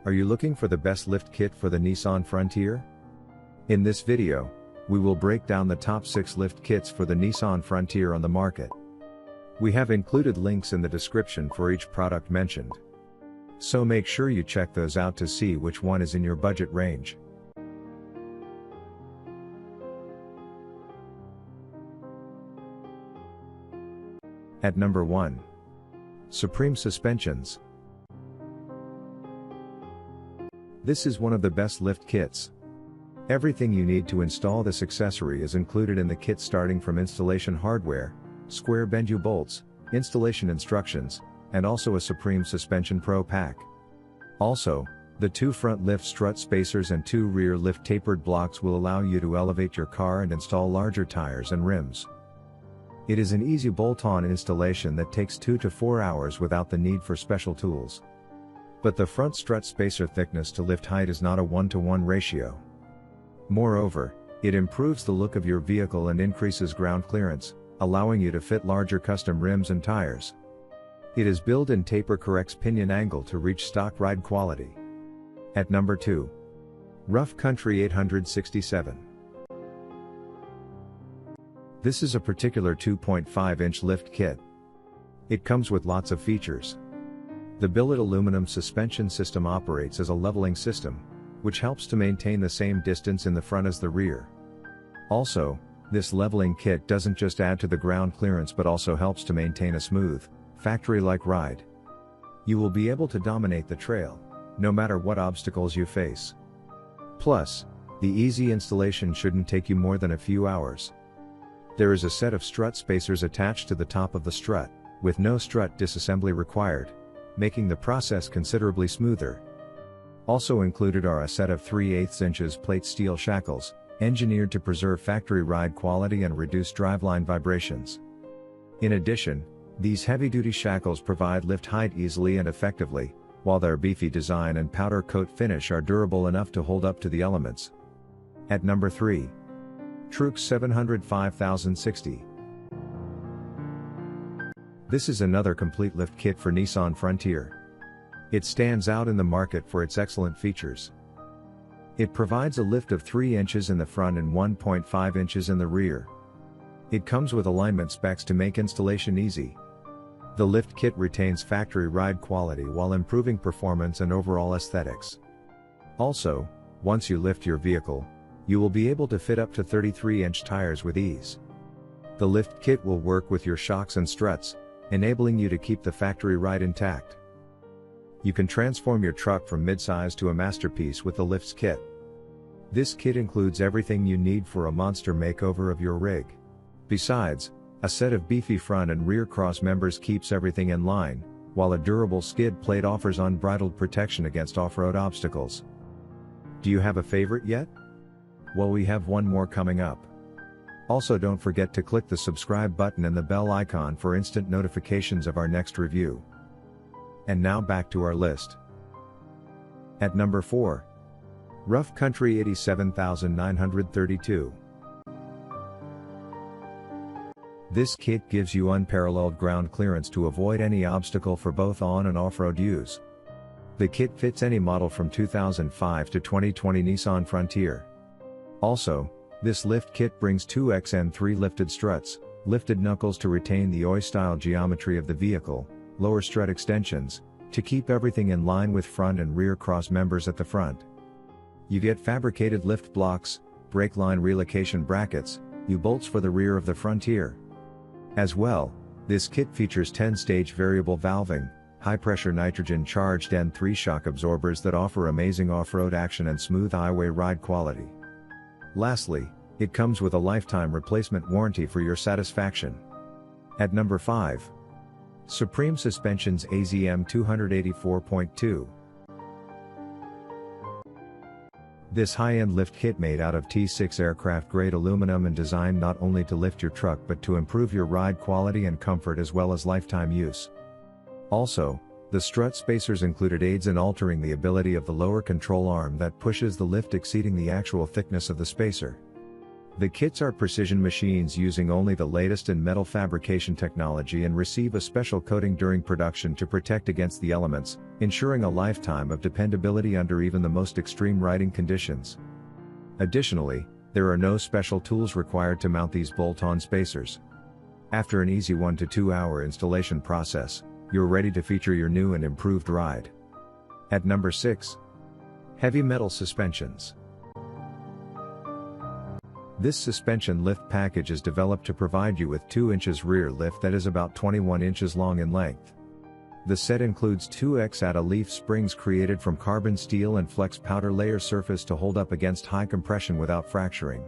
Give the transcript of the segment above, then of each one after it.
Are you looking for the best lift kit for the Nissan Frontier? In this video, we will break down the top 6 lift kits for the Nissan Frontier on the market. We have included links in the description for each product mentioned. So make sure you check those out to see which one is in your budget range. At number 1. Supreme Suspensions. This is one of the best lift kits. Everything you need to install this accessory is included in the kit, starting from installation hardware, square bend U-bolts, installation instructions, and also a Supreme Suspension Pro pack. Also, the 2 front lift strut spacers and 2 rear lift tapered blocks will allow you to elevate your car and install larger tires and rims. It is an easy bolt-on installation that takes 2 to 4 hours without the need for special tools. But the front strut spacer thickness to lift height is not a 1-to-1 ratio. Moreover, it improves the look of your vehicle and increases ground clearance, allowing you to fit larger custom rims and tires. It is built in taper corrects pinion angle to reach stock ride quality. At number 2. Rough Country 867. This is a particular 2.5-inch lift kit. It comes with lots of features. The billet aluminum suspension system operates as a leveling system, which helps to maintain the same distance in the front as the rear. Also, this leveling kit doesn't just add to the ground clearance but also helps to maintain a smooth, factory-like ride. You will be able to dominate the trail, no matter what obstacles you face. Plus, the easy installation shouldn't take you more than a few hours. There is a set of strut spacers attached to the top of the strut, with no strut disassembly required, making the process considerably smoother. Also included are a set of 3/8 inches plate steel shackles, engineered to preserve factory ride quality and reduce driveline vibrations. In addition, these heavy-duty shackles provide lift height easily and effectively, while their beefy design and powder coat finish are durable enough to hold up to the elements. At number 3. TRUXXX 705,060. This is another complete lift kit for Nissan Frontier. It stands out in the market for its excellent features. It provides a lift of 3 inches in the front and 1.5 inches in the rear. It comes with alignment specs to make installation easy. The lift kit retains factory ride quality while improving performance and overall aesthetics. Also, once you lift your vehicle, you will be able to fit up to 33-inch tires with ease. The lift kit will work with your shocks and struts, enabling you to keep the factory ride intact. You can transform your truck from midsize to a masterpiece with the lifts kit. This kit includes everything you need for a monster makeover of your rig. Besides, a set of beefy front and rear cross members keeps everything in line, while a durable skid plate offers unbridled protection against off-road obstacles. Do you have a favorite yet? Well, we have one more coming up. Also, don't forget to click the subscribe button and the bell icon for instant notifications of our next review. And now back to our list. At number 4. Rough Country 87,932. This kit gives you unparalleled ground clearance to avoid any obstacle for both on and off-road use. The kit fits any model from 2005 to 2020 Nissan Frontier. Also, this lift kit brings 2XN3 lifted struts, lifted knuckles to retain the OI-style geometry of the vehicle, lower strut extensions, to keep everything in line with front and rear cross members at the front. You get fabricated lift blocks, brake line relocation brackets, U-bolts for the rear of the Frontier. As well, this kit features 10-stage variable valving, high-pressure nitrogen-charged N3 shock absorbers that offer amazing off-road action and smooth highway ride quality. Lastly, it comes with a lifetime replacement warranty for your satisfaction. At number 5. Supreme Suspensions AZM 284.2. This high-end lift kit made out of T6 aircraft-grade aluminum and designed not only to lift your truck but to improve your ride quality and comfort as well as lifetime use. Also, the strut spacers included aids in altering the ability of the lower control arm that pushes the lift exceeding the actual thickness of the spacer. The kits are precision machines using only the latest in metal fabrication technology and receive a special coating during production to protect against the elements, ensuring a lifetime of dependability under even the most extreme riding conditions. Additionally, there are no special tools required to mount these bolt-on spacers. After an easy 1 to 2 hour installation process, you're ready to feature your new and improved ride. At number 6. Heavy metal suspensions. This suspension lift package is developed to provide you with 2 inches rear lift that is about 21 inches long in length. The set includes 2 X-ATA leaf springs created from carbon steel and flex powder layer surface to hold up against high compression without fracturing.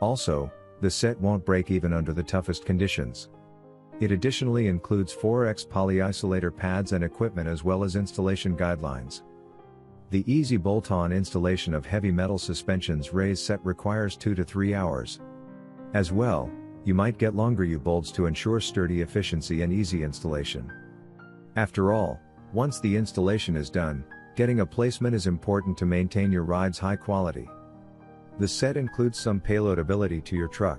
Also, the set won't break even under the toughest conditions. It additionally includes 4X polyisolator pads and equipment as well as installation guidelines. The easy bolt-on installation of heavy metal suspensions raise set requires 2 to 3 hours. As well, you might get longer U-bolts to ensure sturdy efficiency and easy installation. After all, once the installation is done, getting a placement is important to maintain your ride's high quality. The set includes some payload ability to your truck.